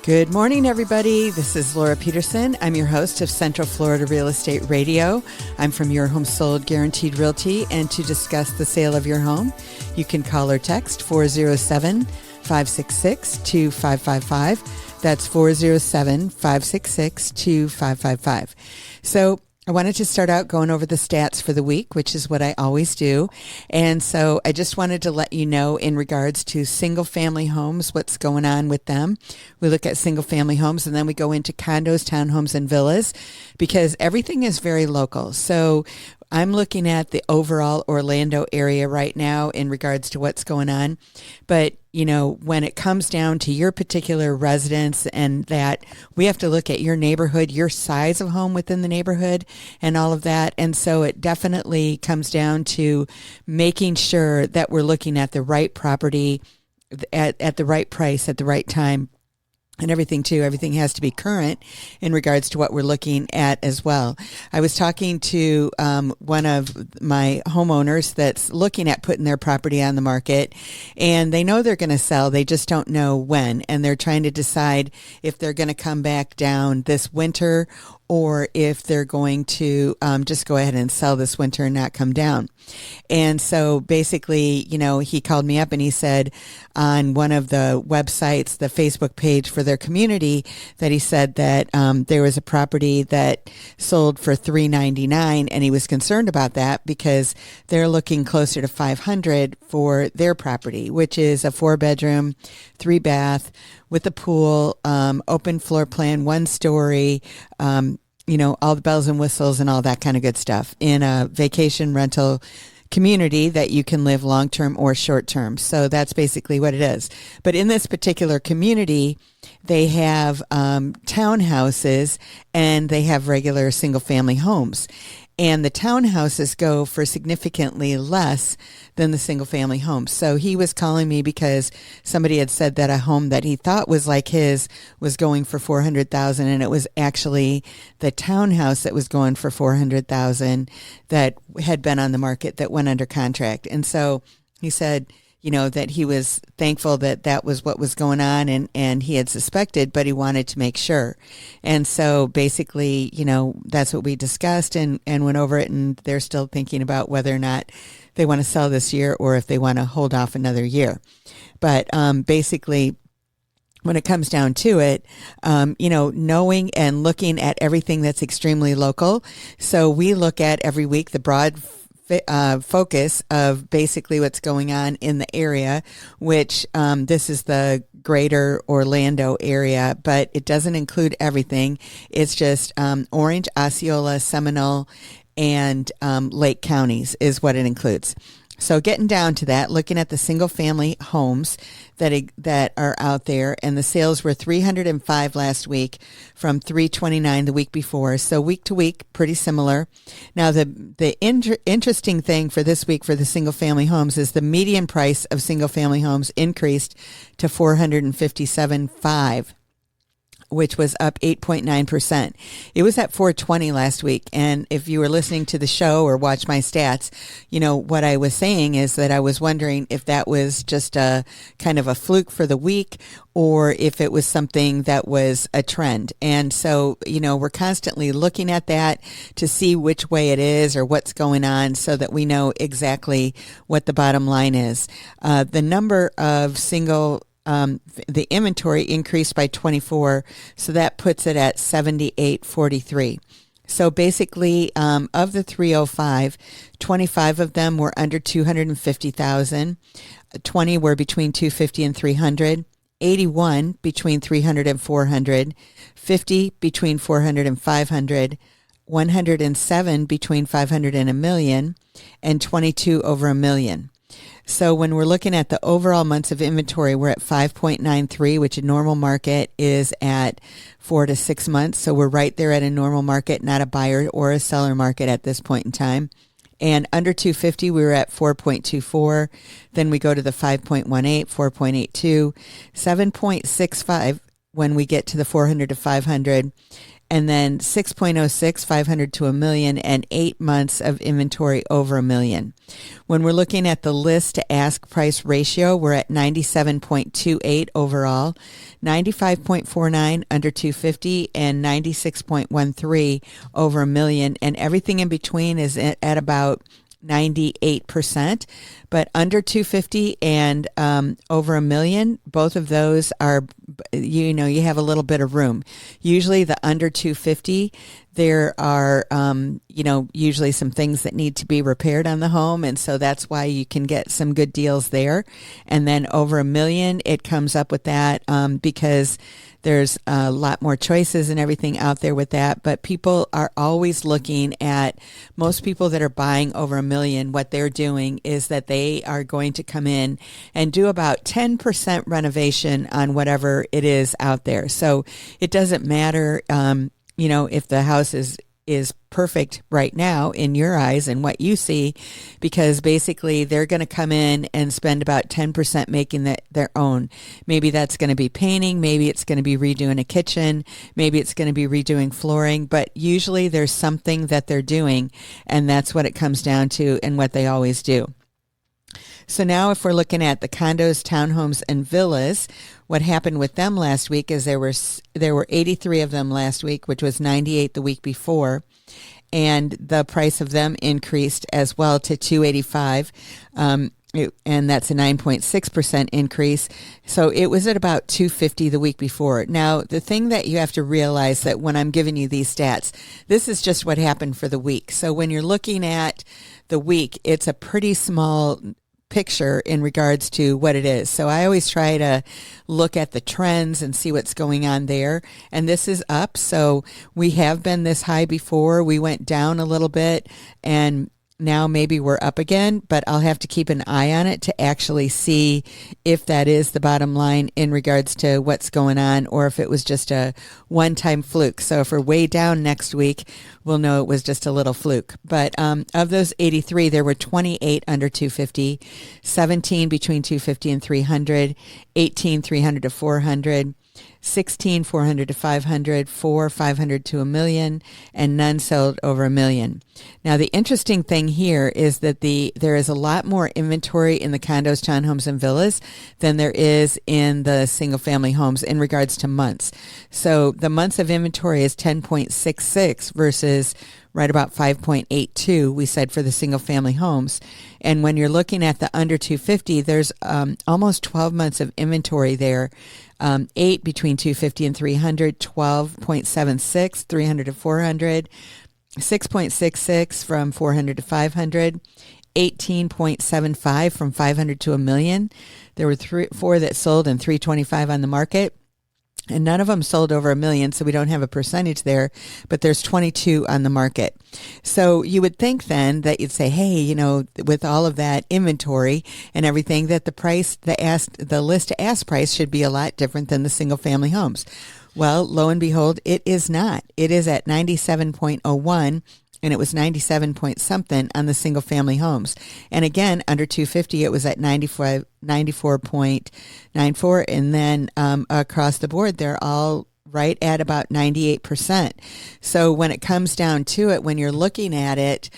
Good morning, everybody. This is Laura Peterson. I'm your host of Central Florida Real Estate Radio. I'm from Your Home Sold Guaranteed Realty, and to discuss the sale of your home, you can call or text 407-566-2555. That's 407-566-2555. So I wanted to start out going over the stats for the week, which is what I always do. And so I just wanted to let you know in regards to single family homes, what's going on with them. We look at single family homes and then we go into condos, townhomes, and villas because everything is very local. So I'm looking at the overall Orlando area right now in regards to what's going on. But, you know, when it comes down to your particular residence and that, we have to look at your neighborhood, your size of home within the neighborhood and all of that. And so it definitely comes down to making sure that we're looking at the right property at the right price at the right time. And everything too, everything has to be current in regards to what we're looking at as well. I was talking to one of my homeowners that's looking at putting their property on the market, and they know they're going to sell. They just don't know when, and they're trying to decide if they're going to come back down this winter or if they're going to just go ahead and sell this winter and not come down. And so basically, you know, he called me up and he said on one of the websites, the Facebook page for their community, that he said that there was a property that sold for $399, and he was concerned about that because they're looking closer to $500 for their property, which is a 4-bedroom, 3-bath with a pool, open floor plan, 1-story, you know, all the bells and whistles and all that kind of good stuff in a vacation rental community that you can live long-term or short-term. So that's basically what it is. But in this particular community, they have townhouses and they have regular single-family homes. And the townhouses go for significantly less than the single-family homes. So he was calling me because somebody had said that a home that he thought was like his was going for $400,000, and it was actually the townhouse that was going for $400,000 that had been on the market that went under contract. And so he said, you know, that he was thankful that that was what was going on, and he had suspected, but he wanted to make sure. And so basically, you know, that's what we discussed and went over it, and they're still thinking about whether or not they want to sell this year or if they want to hold off another year. But basically, when it comes down to it, you know, knowing and looking at everything that's extremely local. So we look at every week the broad focus of basically what's going on in the area, which this is the greater Orlando area, but it doesn't include everything. It's just Orange, Osceola, Seminole, and Lake counties is what it includes. So getting down to that, looking at the single family homes that are out there, and the sales were 305 last week from 329 the week before. So week to week, pretty similar. Now the interesting thing for this week for the single family homes is the median price of single family homes increased to $457,500. Which was up 8.9%. It was at 420 last week. And if you were listening to the show or watch my stats, you know, what I was saying is that I was wondering if that was just a kind of a fluke for the week or if it was something that was a trend. And so, you know, we're constantly looking at that to see which way it is or what's going on so that we know exactly what the bottom line is. The number of the inventory increased by 24, so that puts it at 7843. So basically, of the 305, 25 of them were under 250,000, 20 were between 250 and 300, 81 between 300 and 400, 50 between 400 and 500, 107 between 500 and a million, and 22 over a million. So when we're looking at the overall months of inventory, we're at 5.93, which a normal market is at 4 to 6 months. So we're right there at a normal market, not a buyer or a seller market at this point in time. And under 250, we were at 4.24. Then we go to the 5.18, 4.82, 7.65, when we get to the 400 to 500, and then 6.06, 500 to a million, and 8 months of inventory over a million. When we're looking at the list to ask price ratio, we're at 97.28 overall, 95.49 under 250, and 96.13 over a million, and everything in between is at about 98%, but under 250 and over a million, both of those are, you have a little bit of room. Usually the under 250, there are, usually some things that need to be repaired on the home. And so that's why you can get some good deals there. And then over a million, it comes up with that because there's a lot more choices and everything out there with that. But people are always looking at, most people that are buying over a million, what they're doing is that they are going to come in and do about 10% renovation on whatever it is out there. So it doesn't matter, if the house is perfect right now in your eyes and what you see, because basically they're going to come in and spend about 10% making that their own. Maybe that's going to be painting, maybe it's going to be redoing a kitchen, maybe it's going to be redoing flooring, but usually there's something that they're doing, and that's what it comes down to and what they always do. So now if we're looking at the condos, townhomes, and villas, what happened with them last week is there were 83 of them last week, which was 98 the week before, and the price of them increased as well to 285, and that's a 9.6% increase. So it was at about 250 the week before. Now, the thing that you have to realize that when I'm giving you these stats, this is just what happened for the week. So when you're looking at the week, it's a pretty small picture in regards to what it is. So I always try to look at the trends and see what's going on there. And this is up. So we have been this high before. We went down a little bit, and now maybe we're up again, but I'll have to keep an eye on it to actually see if that is the bottom line in regards to what's going on, or if it was just a one-time fluke. So if we're way down next week, we'll know it was just a little fluke. But of those 83, there were 28 under 250, 17 between 250 and 300, 18 300 to 400, 16 400 to 500, 4 500 to a million, and none sold over a million. Now, the interesting thing here is that there is a lot more inventory in the condos, townhomes, and villas than there is in the single-family homes in regards to months. So the months of inventory is 10.66 versus right about 5.82, we said, for the single-family homes. And when you're looking at the under 250, there's almost 12 months of inventory there. 8 between 250 and 300, 12.76, 300 to 400, 6.66 from 400 to 500, 18.75 from 500 to a million. There were 4 that sold and 325 on the market. And none of them sold over a million, so we don't have a percentage there, but there's 22 on the market. So you would think then that you'd say, hey, with all of that inventory and everything, that the list to ask price should be a lot different than the single family homes. Well, lo and behold, it is not. It is at 97.01. And it was 97 point something on the single family homes. And again, under 250, it was at 94.94. And then across the board, they're all right at about 98%. So when it comes down to it, when you're looking at it,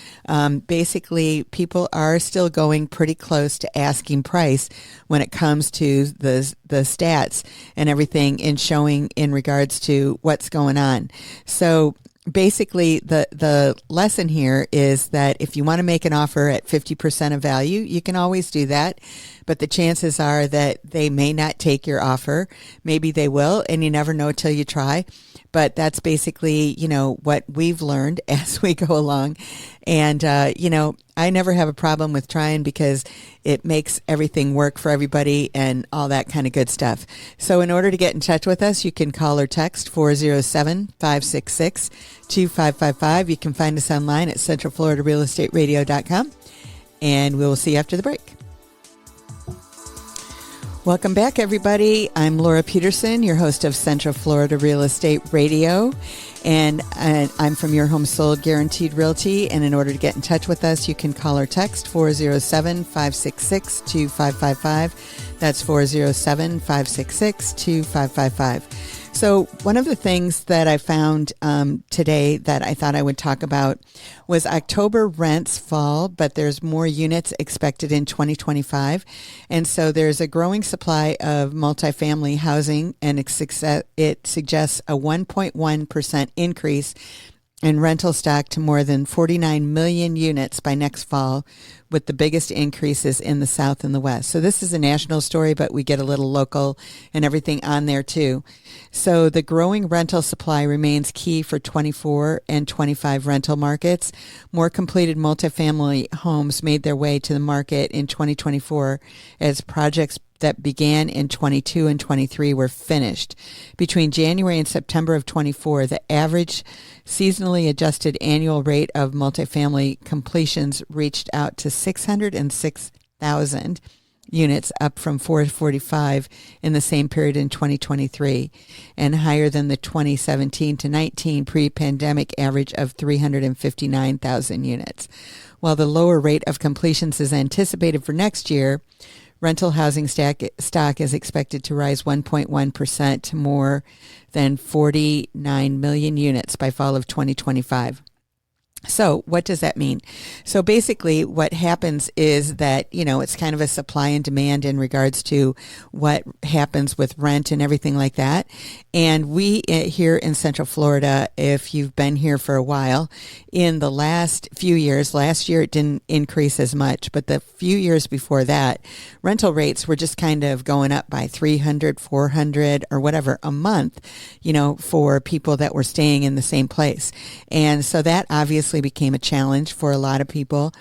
basically people are still going pretty close to asking price when it comes to the stats and everything in showing in regards to what's going on. So basically, the lesson here is that if you want to make an offer at 50% of value, you can always do that. But the chances are that they may not take your offer. Maybe they will, and you never know till you try. But that's basically, what we've learned as we go along. And, I never have a problem with trying because it makes everything work for everybody and all that kind of good stuff. So in order to get in touch with us, you can call or text 407-566-2555. You can find us online at centralfloridarealestateradio.com. And we will see you after the break. Welcome back, everybody. I'm Laura Peterson, your host of Central Florida Real Estate Radio, and I'm from Your Home Sold Guaranteed Realty. And in order to get in touch with us, you can call or text 407-566-2555. That's 407-566-2555. So one of the things that I found today that I thought I would talk about was October rents fall, but there's more units expected in 2025. And so there's a growing supply of multifamily housing, and it suggests a 1.1% increase in rental stock to more than 49 million units by next fall, with the biggest increases in the South and the West. So this is a national story, but we get a little local and everything on there too. So the growing rental supply remains key for 24 and 25 rental markets. More completed multifamily homes made their way to the market in 2024 as projects that began in 22 and 23 were finished. Between January and September of 24, the average seasonally adjusted annual rate of multifamily completions reached out to 606,000 units, up from 445 in the same period in 2023, and higher than the 2017 to 19 pre-pandemic average of 359,000 units. While the lower rate of completions is anticipated for next year, rental housing stock is expected to rise 1.1% to more than 49 million units by fall of 2025. So what does that mean? So basically what happens is that, it's kind of a supply and demand in regards to what happens with rent and everything like that. And we here in Central Florida, if you've been here for a while, in the last few years, last year it didn't increase as much, but the few years before that, rental rates were just kind of going up by 300, 400 or whatever a month, for people that were staying in the same place. And so that obviously became a challenge for a lot of people,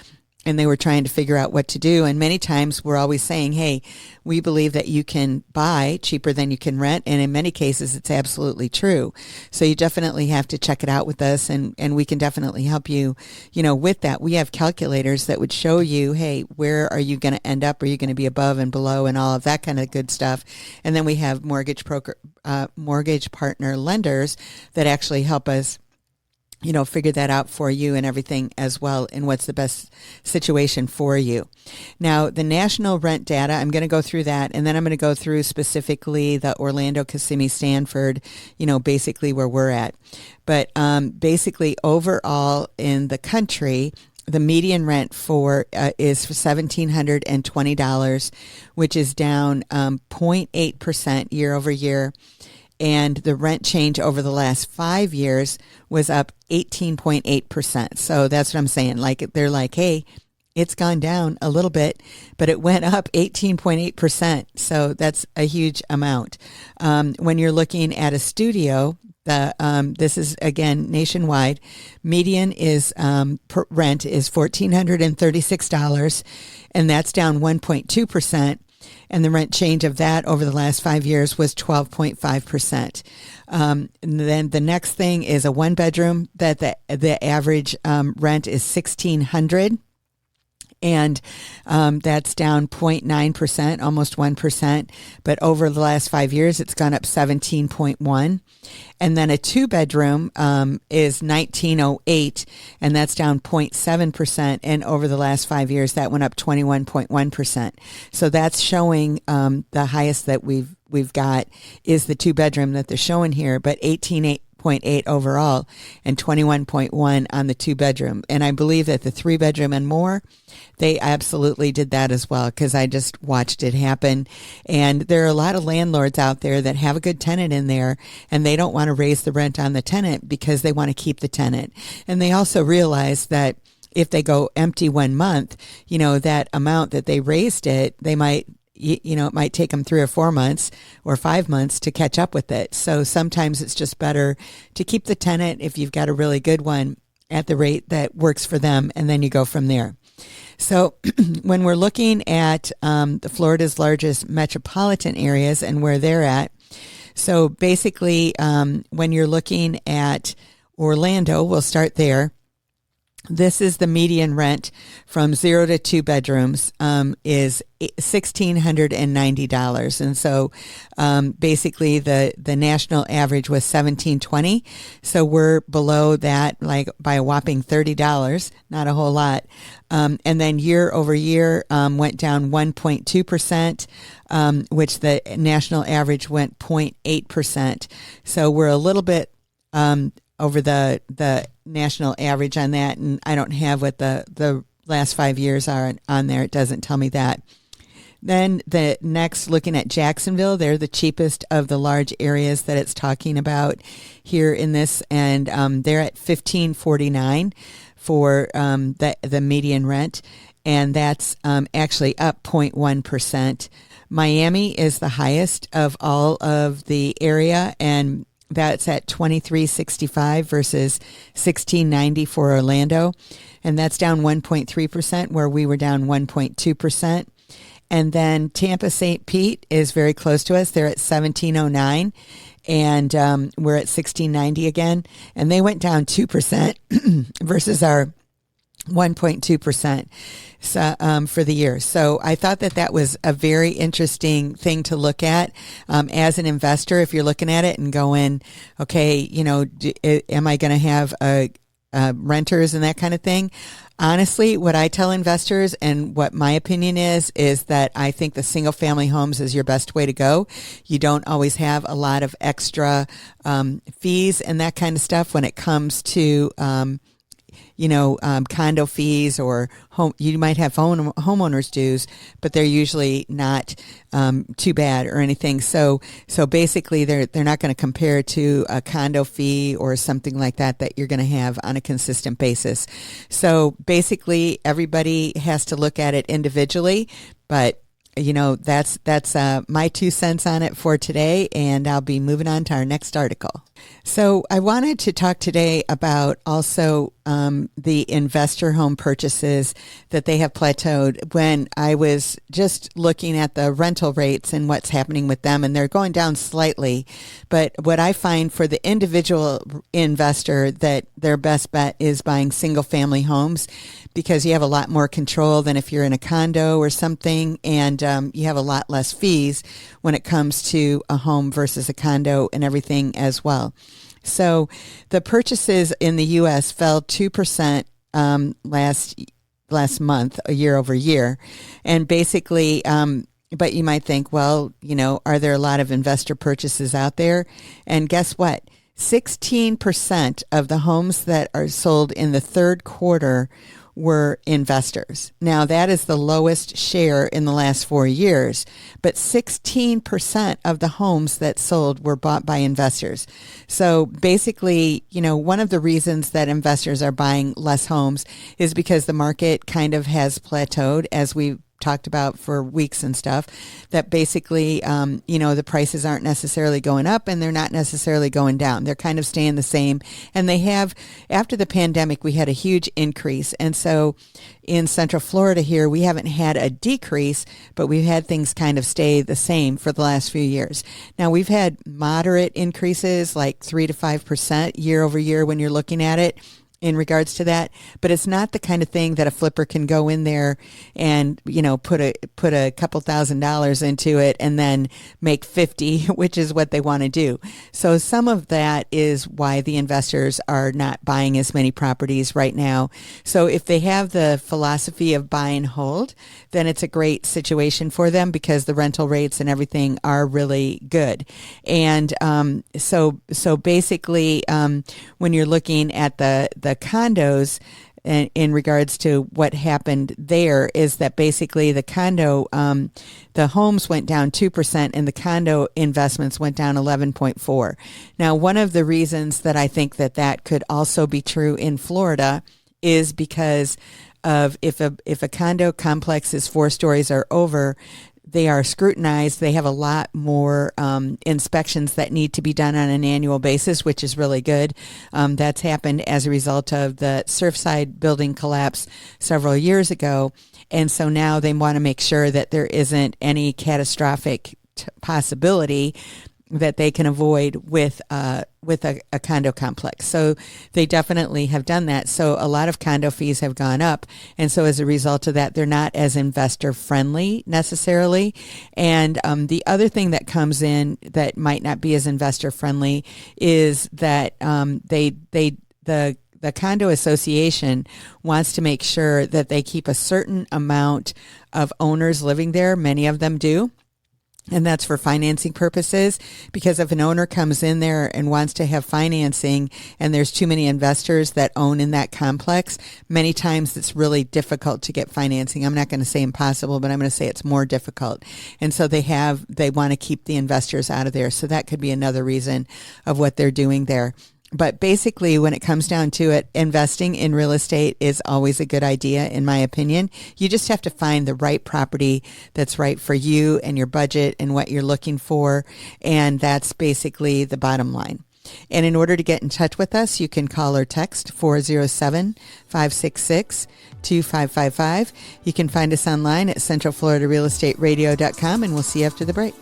and they were trying to figure out what to do. And many times we're always saying, hey, we believe that you can buy cheaper than you can rent. And in many cases, it's absolutely true. So you definitely have to check it out with us, and we can definitely help you, with that. We have calculators that would show you, hey, where are you going to end up? Are you going to be above and below and all of that kind of good stuff? And then we have mortgage partner lenders that actually help us figure that out for you and everything as well, and what's the best situation for you. Now, the national rent data, I'm going to go through that, and then I'm going to go through specifically the Orlando, Kissimmee, Stanford, basically where we're at. But basically overall in the country, the median rent is for $1,720, which is down 0.8% year over year. And the rent change over the last 5 years was up 18.8%. So that's what I'm saying. They're like, hey, it's gone down a little bit, but it went up 18.8%. So that's a huge amount. When you're looking at a studio, this is again nationwide. Median rent is $1,436, and that's down 1.2%. And the rent change of that over the last 5 years was 12.5%. And then the next thing is a one bedroom that the average rent is $1,600. And that's down 0.9%, almost 1%. But over the last 5 years, it's gone up 17.1%. And then a two bedroom is $1,908, and that's down 0.7%. And over the last 5 years, that went up 21.1%. So that's showing the highest that we've got is the two bedroom that they're showing here, but 18.8 overall and 21.1 on the two bedroom. And I believe that the three bedroom and more, they absolutely did that as well, because I just watched it happen. And there are a lot of landlords out there that have a good tenant in there, and they don't want to raise the rent on the tenant because they want to keep the tenant. And they also realize that if they go empty 1 month, that amount that they raised it, they might, it might take them 3 or 4 months or 5 months to catch up with it. So sometimes it's just better to keep the tenant, if you've got a really good one, at the rate that works for them, and then you go from there. So when we're looking at the Florida's largest metropolitan areas and where they're at, so basically when you're looking at Orlando, we'll start there. This is the median rent from 0 to 2 bedrooms is $1,690. And so basically the national average was $1,720. So we're below that, by a whopping $30, not a whole lot. And then year over year went down 1.2%. which the national average went 0.8%. So we're a little bit over the national average on that, and I don't have what the last 5 years are on there. It doesn't tell me that. Then the next, looking at Jacksonville, they're the cheapest of the large areas that it's talking about here in this, and they're at $15.49 for the median rent, and that's actually up 0.1%. Miami is the highest of all of the area, and that's at $23.65 versus $16.90 for Orlando, and that's down 1.3%, where we were down 1.2%. And then Tampa St. Pete is very close to us. They're at $17.09, and we're at $16.90 again. And they went down 2% versus our 1.2% for the year. So I thought that was a very interesting thing to look at as an investor. If you're looking at it and going, okay, am I going to have renters and that kind of thing? Honestly, what I tell investors and what my opinion is that I think the single family homes is your best way to go. You don't always have a lot of extra fees and that kind of stuff when it comes to condo fees or home. You might have homeowners dues, but they're usually not too bad or anything. So basically, they're not going to compare to a condo fee or something like that you're going to have on a consistent basis. So basically, everybody has to look at it individually, but that's my 2 cents on it for today, and I'll be moving on to our next article. So I wanted to talk today about also the investor home purchases, that they have plateaued. When I was just looking at the rental rates and what's happening with them, and they're going down slightly, but what I find for the individual investor, that their best bet is buying single family homes, because you have a lot more control than if you're in a condo or something, and you have a lot less fees when it comes to a home versus a condo and everything as well. So the purchases in the U.S. fell 2% last month, year over year, and basically. But you might think, well, are there a lot of investor purchases out there? And guess what? 16% of the homes that are sold in the third quarter were investors. Now, that is the lowest share in the last 4 years, but 16% of the homes that sold were bought by investors. So basically, one of the reasons that investors are buying less homes is because the market kind of has plateaued, as we talked about for weeks and stuff, that basically, the prices aren't necessarily going up and they're not necessarily going down. They're kind of staying the same. And they have, after the pandemic, we had a huge increase. And so in Central Florida here, we haven't had a decrease, but we've had things kind of stay the same for the last few years. Now, we've had moderate increases, like 3 to 5% year over year when you're looking at it, in regards to that, but it's not the kind of thing that a flipper can go in there and put a couple $1,000s into it and then make 50, which is what they want to do. So some of that is why the investors are not buying as many properties right now. So if they have the philosophy of buy and hold, then it's a great situation for them, because the rental rates and everything are really good. And so basically, when you're looking at the condos, in regards to what happened there, is that basically the condo, the homes went down 2% and the condo investments went down 11.4. Now, one of the reasons that I think that could also be true in Florida is because of if a condo complex is 4 stories or over, they are scrutinized. They have a lot more inspections that need to be done on an annual basis, which is really good. That's happened as a result of the Surfside building collapse several years ago. And so now they want to make sure that there isn't any catastrophic possibility that they can avoid with a condo complex. So they definitely have done that. So a lot of condo fees have gone up. And so as a result of that, they're not as investor friendly necessarily. And the other thing that comes in that might not be as investor friendly is that the condo association wants to make sure that they keep a certain amount of owners living there. Many of them do. And that's for financing purposes, because if an owner comes in there and wants to have financing and there's too many investors that own in that complex, many times it's really difficult to get financing. I'm not going to say impossible, but I'm going to say it's more difficult. And so they want to keep the investors out of there. So that could be another reason of what they're doing there. But basically, when it comes down to it, investing in real estate is always a good idea, in my opinion. You just have to find the right property that's right for you and your budget and what you're looking for. And that's basically the bottom line. And in order to get in touch with us, you can call or text 407-566-2555. You can find us online at centralfloridarealestateradio.com, and we'll see you after the break.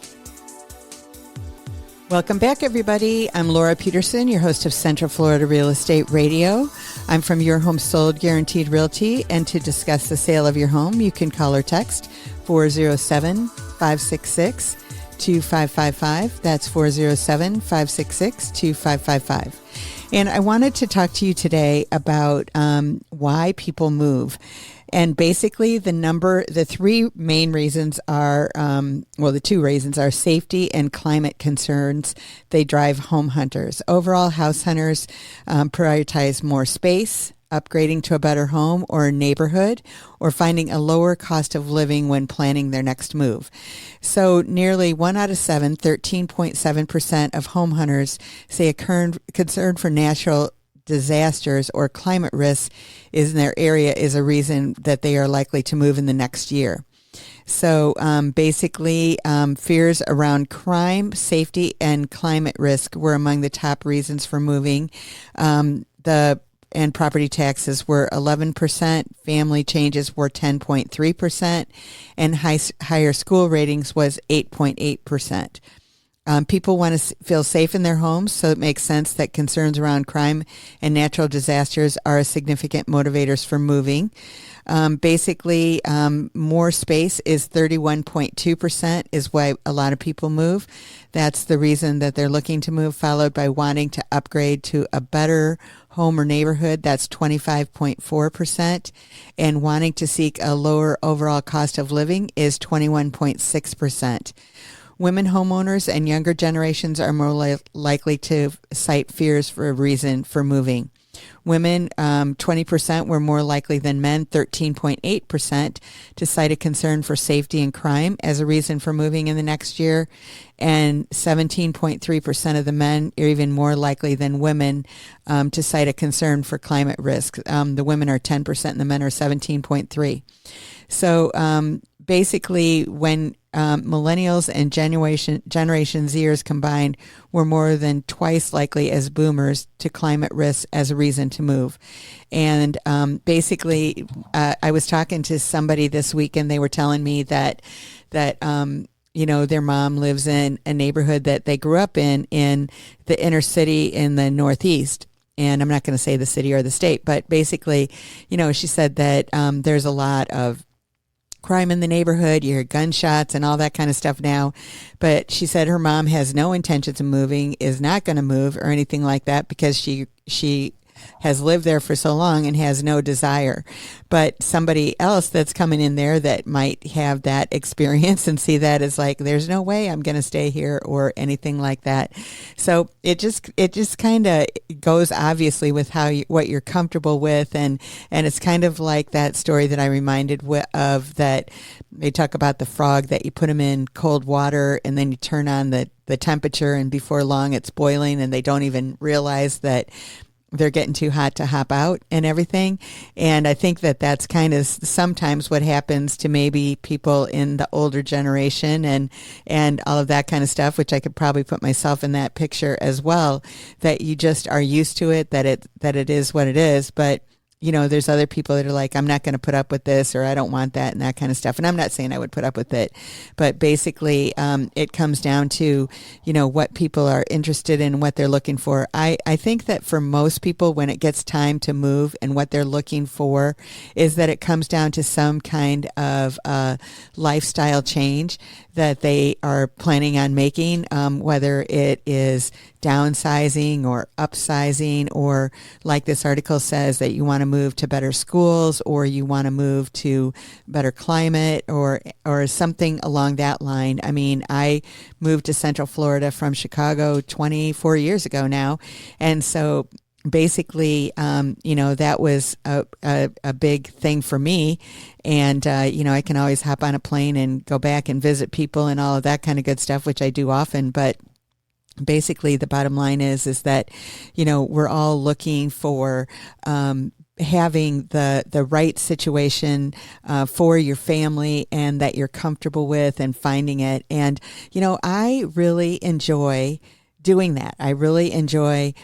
Welcome back, everybody. I'm Laura Peterson, your host of Central Florida Real Estate Radio. I'm from Your Home Sold Guaranteed Realty, and to discuss the sale of your home, you can call or text 407-566-2555. That's 407-566-2555. And I wanted to talk to you today about why people move. And basically the three main reasons are, the two reasons are safety and climate concerns. They drive home hunters. Overall, house hunters prioritize more space, upgrading to a better home or neighborhood, or finding a lower cost of living when planning their next move. So nearly 1 out of 7, 13.7% of home hunters say a concern for natural disasters or climate risks in their area is a reason that they are likely to move in the next year. So basically, fears around crime, safety, and climate risk were among the top reasons for moving. And property taxes were 11%, family changes were 10.3%, and higher school ratings was 8.8%. People want to feel safe in their homes, so it makes sense that concerns around crime and natural disasters are significant motivators for moving. Basically, more space is 31.2% is why a lot of people move. That's the reason that they're looking to move, followed by wanting to upgrade to a better home or neighborhood. That's 25.4%. And wanting to seek a lower overall cost of living is 21.6%. Women homeowners and younger generations are more likely to cite fears for a reason for moving. Women, 20% were more likely than men, 13.8%, to cite a concern for safety and crime as a reason for moving in the next year. And 17.3% of the men are even more likely than women to cite a concern for climate risk. The women are 10% and the men are 17.3%. So basically, when millennials and Generation Zers combined were more than twice likely as boomers to climate risks as a reason to move. And basically, I was talking to somebody this week, and they were telling me that their mom lives in a neighborhood that they grew up in the inner city in the Northeast. And I'm not going to say the city or the state, but basically, she said that there's a lot of crime in the neighborhood. You hear gunshots and all that kind of stuff now. But she said her mom has no intentions of moving, is not going to move or anything like that, because she has lived there for so long and has no desire. But somebody else that's coming in there that might have that experience and see that as like, there's no way I'm going to stay here or anything like that. So it just kind of goes obviously with what you're comfortable with. And it's kind of like that story that I reminded of, that they talk about the frog, that you put them in cold water and then you turn on the temperature, and before long it's boiling and they don't even realize that they're getting too hot to hop out and everything. And I think that that's kind of sometimes what happens to maybe people in the older generation and all of that kind of stuff, which I could probably put myself in that picture as well, that you just are used to it, that it is what it is. But there's other people that are like, I'm not going to put up with this, or I don't want that, and that kind of stuff. And I'm not saying I would put up with it, but basically it comes down to, what people are interested in, what they're looking for. I think that for most people, when it gets time to move and what they're looking for is that it comes down to some kind of lifestyle change that they are planning on making, whether it is downsizing or upsizing, or like this article says, that you want to move to better schools, or you want to move to better climate, or something along that line. I mean, I moved to Central Florida from Chicago 24 years ago now, and so basically, that was a big thing for me. And, I can always hop on a plane and go back and visit people and all of that kind of good stuff, which I do often. But basically, the bottom line is that, we're all looking for having the right situation for your family and that you're comfortable with, and finding it. And, I really enjoy doing that. I really enjoy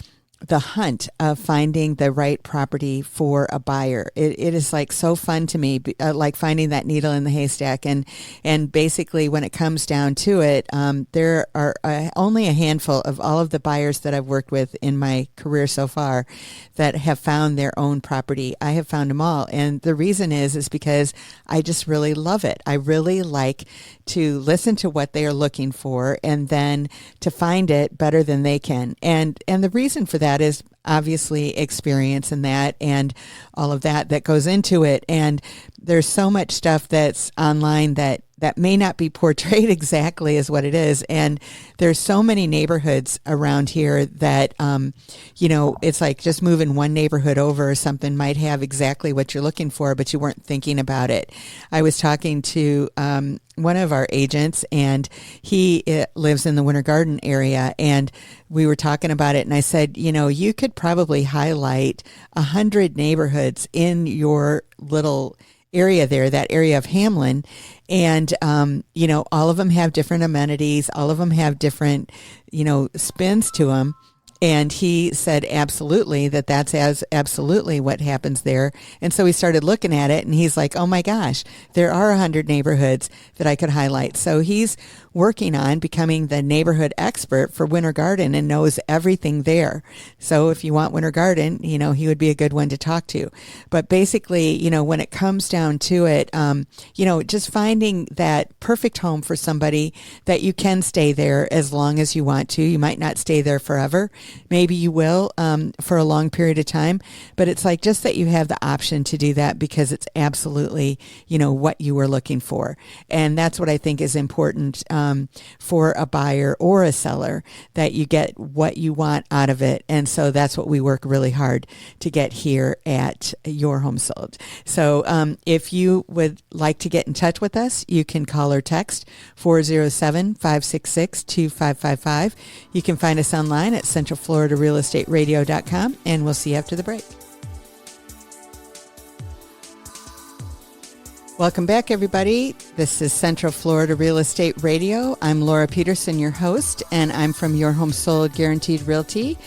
the hunt of finding the right property for a buyer. It is like so fun to me, like finding that needle in the haystack. And basically, when it comes down to it, there are only a handful of all of the buyers that I've worked with in my career so far that have found their own property. I have found them all. And the reason is because I just really love it. I really like to listen to what they are looking for and then to find it better than they can. And the reason for that is obviously experience and all of that goes into it. And there's so much stuff that's online that may not be portrayed exactly as what it is. And there's so many neighborhoods around here that, it's like just moving one neighborhood over or something might have exactly what you're looking for, but you weren't thinking about it. I was talking to one of our agents, and he lives in the Winter Garden area, and we were talking about it, and I said, you could probably highlight 100 neighborhoods in your little area there, that area of Hamlin. And, all of them have different amenities. All of them have different, spins to them. And he said, absolutely, that's absolutely what happens there. And so we started looking at it, and he's like, oh my gosh, there are 100 neighborhoods that I could highlight. So he's working on becoming the neighborhood expert for Winter Garden and knows everything there. So if you want Winter Garden, he would be a good one to talk to. But basically, when it comes down to it, just finding that perfect home for somebody that you can stay there as long as you want to. You might not stay there forever. Maybe you will for a long period of time, but it's like just that you have the option to do that because it's absolutely, what you were looking for. And that's what I think is important for a buyer or a seller, that you get what you want out of it. And so that's what we work really hard to get here at Your Home Sold. So if you would like to get in touch with us, you can call or text 407-566-2555. You can find us online at centralfloridarealestateradio.com, and we'll see you after the break. Welcome back, everybody. This is Central Florida Real Estate Radio. I'm Laura Peterson, your host, and I'm from Your Home Sold Guaranteed Realty.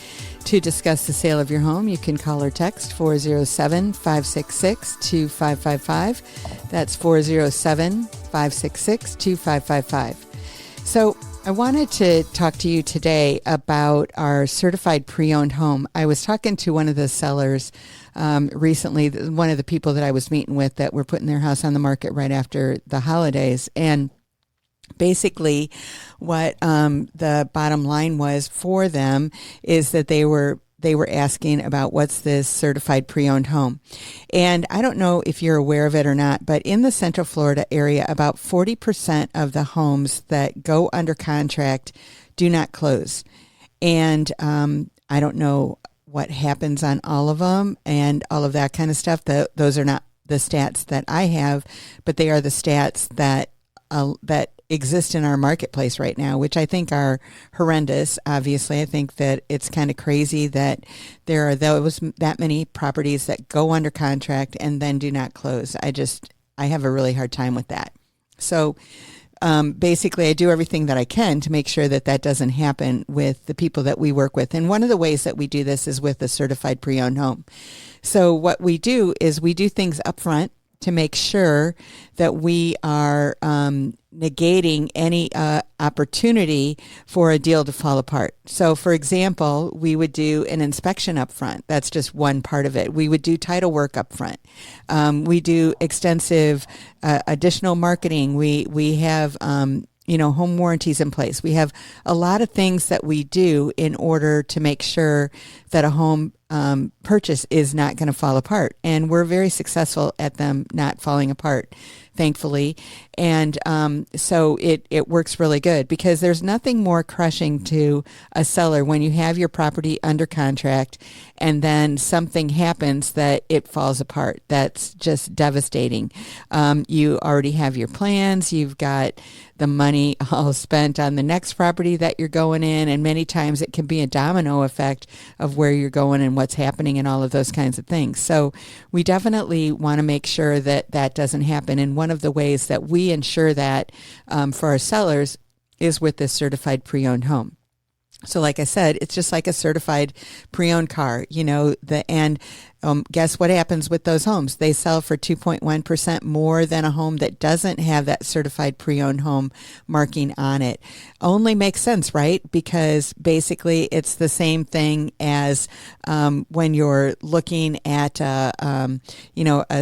To discuss the sale of your home, you can call or text 407-566-2555. That's 407-566-2555. So I wanted to talk to you today about our certified pre-owned home. I was talking to one of the sellers recently, one of the people that I was meeting with that were putting their house on the market right after the holidays. And basically what the bottom line was for them is that they were asking about what's this certified pre-owned home. And I don't know if you're aware of it or not, but in the Central Florida area, about 40% of the homes that go under contract do not close. And I don't know what happens on all of them and all of that kind of stuff. Those are not the stats that I have, but they are the stats that exist in our marketplace right now, which I think are horrendous. Obviously, I think that it's kind of crazy that there are that many properties that go under contract and then do not close. I have a really hard time with that. So basically, I do everything that I can to make sure that doesn't happen with the people that we work with. And one of the ways that we do this is with a certified pre-owned home. So what we do is we do things up front to make sure that we are negating any opportunity for a deal to fall apart. So, for example, we would do an inspection up front. That's just one part of it. We would do title work up front. We do extensive additional marketing. We have home warranties in place. We have a lot of things that we do in order to make sure that a home purchase is not going to fall apart. And we're very successful at them not falling apart, thankfully. And so it works really good, because there's nothing more crushing to a seller when you have your property under contract and then something happens that it falls apart. That's just devastating. You already have your plans. You've got the money all spent on the next property that you're going in. And many times it can be a domino effect of where you're going and what's happening and all of those kinds of things. So we definitely want to make sure that that doesn't happen. And one of the ways that we ensure that for our sellers is with this certified pre-owned home. So like I said, it's just like a certified pre-owned car, guess what happens with those homes? They sell for 2.1% more than a home that doesn't have that certified pre-owned home marking on it. Only makes sense, right? Because basically it's the same thing as when you're looking at a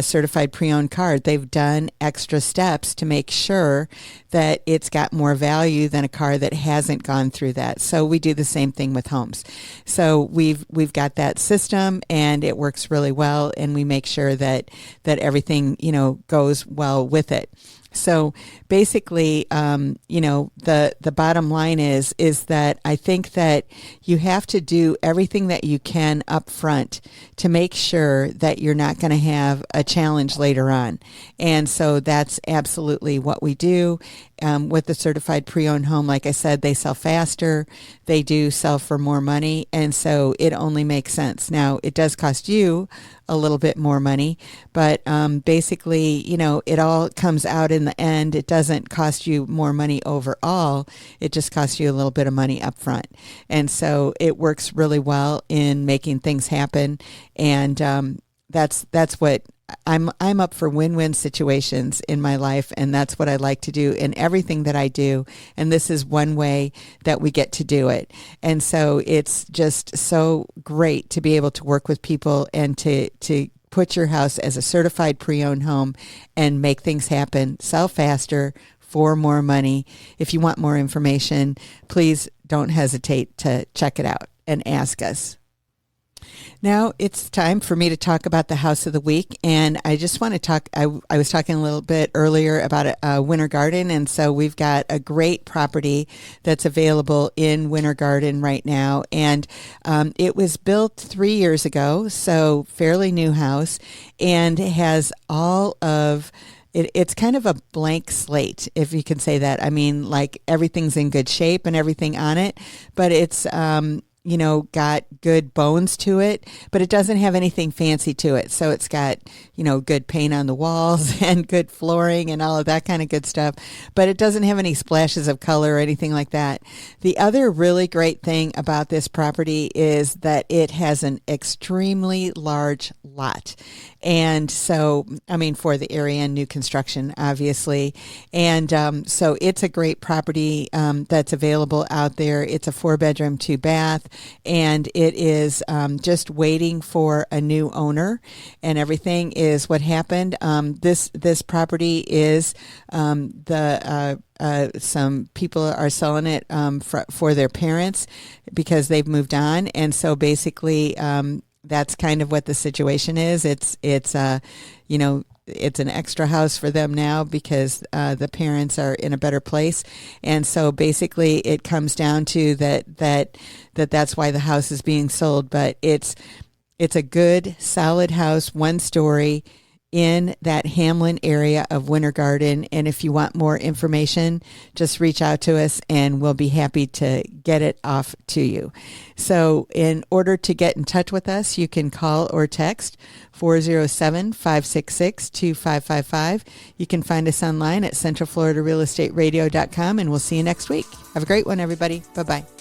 certified pre-owned car. They've done extra steps to make sure that it's got more value than a car that hasn't gone through that. So we do the same thing with homes. So we've got that system, and it works really well, and we make sure that everything goes well with it. So basically, the bottom line is that I think that you have to do everything that you can up front to make sure that you're not going to have a challenge later on. And so that's absolutely what we do. With the certified pre-owned home, like I said, they sell faster. They do sell for more money. And so it only makes sense. Now, it does cost you a little bit more money, but basically, it all comes out in the end. It doesn't cost you more money overall. It just costs you a little bit of money up front. And so it works really well in making things happen. And that's what I'm up for win-win situations in my life, and that's what I like to do in everything that I do. And this is one way that we get to do it. And so it's just so great to be able to work with people and to put your house as a certified pre-owned home and make things happen, sell faster for more money. If you want more information, please don't hesitate to check it out and ask us. Now it's time for me to talk about the house of the week, and I just want to talk, I was talking a little bit earlier about a Winter Garden, and so we've got a great property that's available in Winter Garden right now, and it was built 3 years ago, so fairly new house, and has all of it's kind of a blank slate, if you can say that. I mean, like everything's in good shape and everything on it, but it's got good bones to it, but it doesn't have anything fancy to it. So it's got, good paint on the walls and good flooring and all of that kind of good stuff, but it doesn't have any splashes of color or anything like that. The other really great thing about this property is that it has an extremely large lot. And so, for the area and new construction, obviously. And so it's a great property that's available out there. It's a 4-bedroom, 2-bath, and it is just waiting for a new owner, and everything is what happened. This property is some people are selling it for their parents because they've moved on, and so basically that's kind of what the situation is. It's an extra house for them now because the parents are in a better place, and so basically it comes down to that's why the house is being sold. But it's a good, solid house, 1-story in that Hamlin area of Winter Garden. And if you want more information, just reach out to us and we'll be happy to get it off to you. So in order to get in touch with us, you can call or text 407-566-2555. You can find us online at centralfloridarealestateradio.com, and we'll see you next week. Have a great one, everybody. Bye-bye.